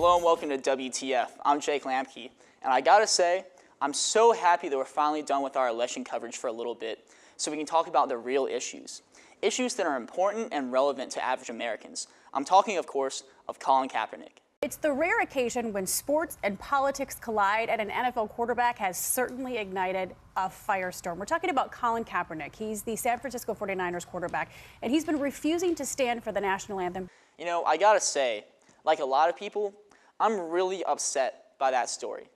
Hello and welcome to WTF. I'm Jake Lampke, and I gotta say, I'm so happy that we're finally done with our election coverage for a little bit so we can talk about the real issues. Issues that are important and relevant to average Americans. I'm talking, of course, of Colin Kaepernick. It's the rare occasion when sports and politics collide, and an NFL quarterback has certainly ignited a firestorm. We're talking about Colin Kaepernick. He's the San Francisco 49ers quarterback, and he's been refusing to stand for the national anthem. You know, I gotta say, like a lot of people, I'm really upset by that story.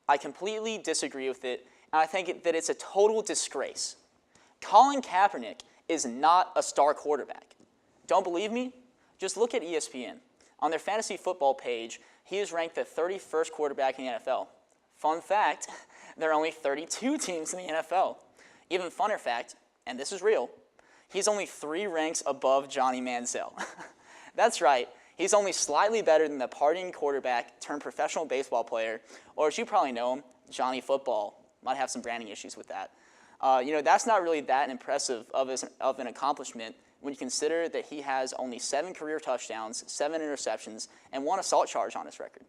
I completely disagree with it, and I think that it's a total disgrace. Colin Kaepernick is not a star quarterback. Don't believe me? Just look at ESPN. On their fantasy football page, he is ranked the 31st quarterback in the NFL. Fun fact, there are only 32 teams in the NFL. Even funner fact, and this is real, he's only 3 ranks above Johnny Manziel. That's right, he's only slightly better than the partying quarterback turned professional baseball player, or as you probably know him, Johnny Football. Might have some branding issues with that. You know, that's not really that impressive of an accomplishment when you consider that he has only 7 career touchdowns, 7 interceptions, and 1 assault charge on his record.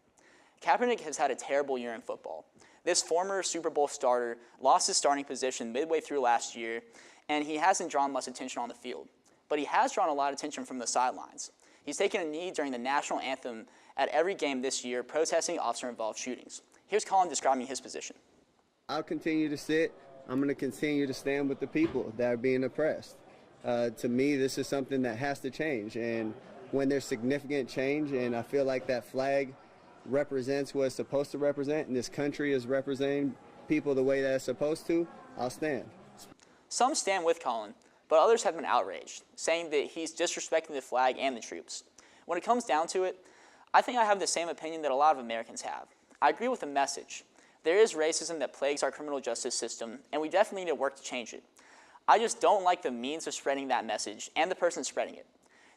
Kaepernick has had a terrible year in football. This former Super Bowl starter lost his starting position midway through last year, and he hasn't drawn much attention on the field. But he has drawn a lot of attention from the sidelines. He's taken a knee during the national anthem at every game this year, protesting officer-involved shootings. Here's Colin describing his position. I'll continue to sit. I'm going to continue to stand with the people that are being oppressed. To me, this is something that has to change, and when there's significant change, and I feel like that flag represents what it's supposed to represent, and this country is representing people the way that it's supposed to, I'll stand. Some stand with Colin, but others have been outraged, saying that he's disrespecting the flag and the troops. When it comes down to it, I think I have the same opinion that a lot of Americans have. I agree with the message. There is racism that plagues our criminal justice system, and we definitely need to work to change it. I just don't like the means of spreading that message and the person spreading it.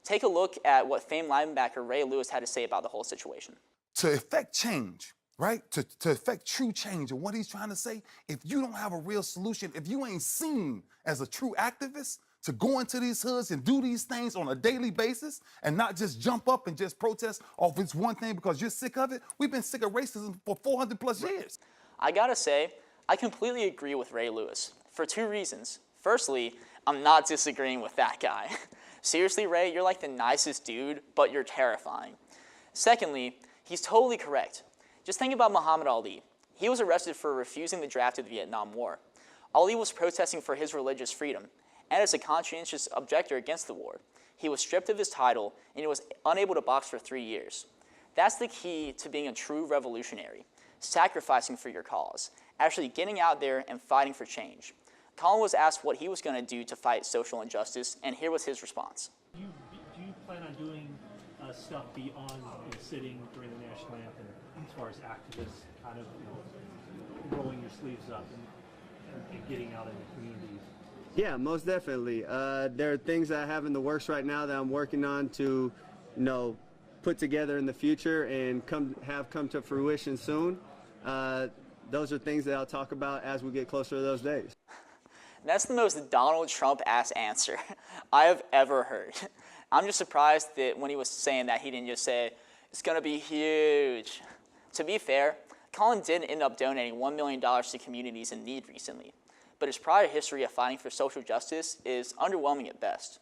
Take a look at what famed linebacker Ray Lewis had to say about the whole situation. To effect change, right? To effect true change, and what he's trying to say, if you don't have a real solution, if you ain't seen as a true activist to go into these hoods and do these things on a daily basis and not just jump up and just protest off this one thing because you're sick of it, we've been sick of racism for 400 plus years. I gotta say, I completely agree with Ray Lewis for 2 reasons. Firstly, I'm not disagreeing with that guy. Seriously, Ray, you're like the nicest dude, but you're terrifying. Secondly, he's totally correct. Just think about Muhammad Ali. He was arrested for refusing the draft of the Vietnam War. Ali was protesting for his religious freedom, and as a conscientious objector against the war. He was stripped of his title, and he was unable to box for 3 years. That's the key to being a true revolutionary, sacrificing for your cause, actually getting out there and fighting for change. Colin was asked what he was going to do to fight social injustice, and here was his response. Do you plan on doing stuff beyond sitting during the national anthem, as far as activists kind of rolling your sleeves up and getting out in the communities? Yeah, most definitely. There are things that I have in the works right now that I'm working on to, put together in the future and come to fruition soon. Those are things that I'll talk about as we get closer to those days. That's the most Donald Trump-ass answer I have ever heard. I'm just surprised that when he was saying that, he didn't just say, it's going to be huge. To be fair, Colin did end up donating $1 million to communities in need recently, but his prior history of fighting for social justice is underwhelming at best.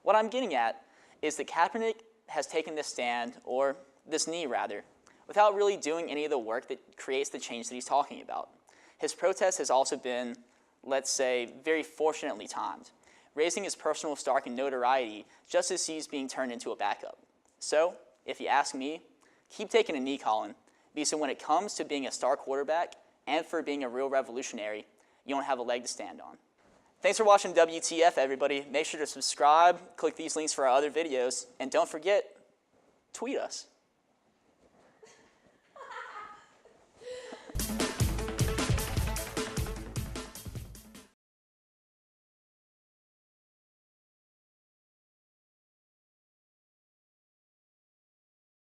What I'm getting at is that Kaepernick has taken this stand, or this knee rather, without really doing any of the work that creates the change that he's talking about. His protest has also been, let's say, very fortunately timed, raising his personal stock and notoriety just as he's being turned into a backup. So, if you ask me, keep taking a knee, Colin, because when it comes to being a star quarterback and for being a real revolutionary, you don't have a leg to stand on. Thanks for watching WTF, everybody. Make sure to subscribe, click these links for our other videos, and don't forget, tweet us.